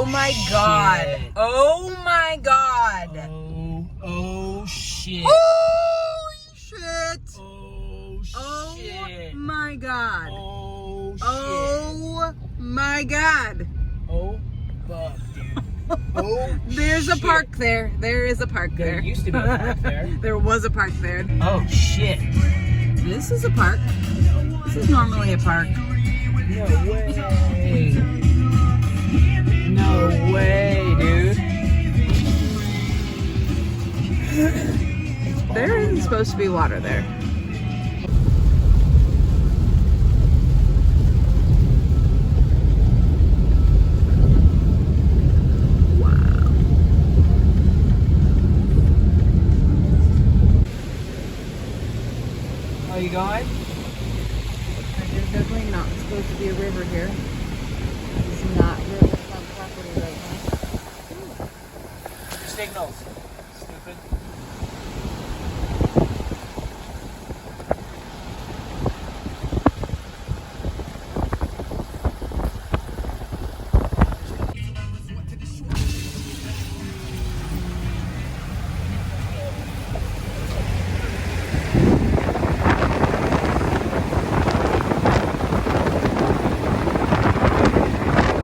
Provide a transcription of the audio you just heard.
my god. Shit. Oh my god. Oh shit. Holy shit. Oh shit. Oh my god. Oh shit. Oh my god. Oh fuck, dude. Oh There's a shit. park there. There is a park there. There used to be a park there. There was a park there. Oh shit. This is a park. This is normally a park. No way. No way, dude. There isn't supposed to be water there. Wow. Are you going? There's definitely not supposed to be a river here. It's not riverfront property right now. Signals.